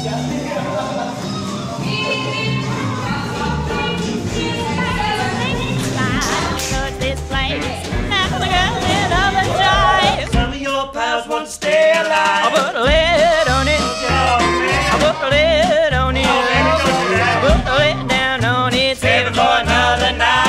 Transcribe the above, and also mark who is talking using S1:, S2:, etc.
S1: Some of your pals want to stay alive.
S2: I put a lid on it. I put a lid on it. I put a lid down on it. Save it for another night.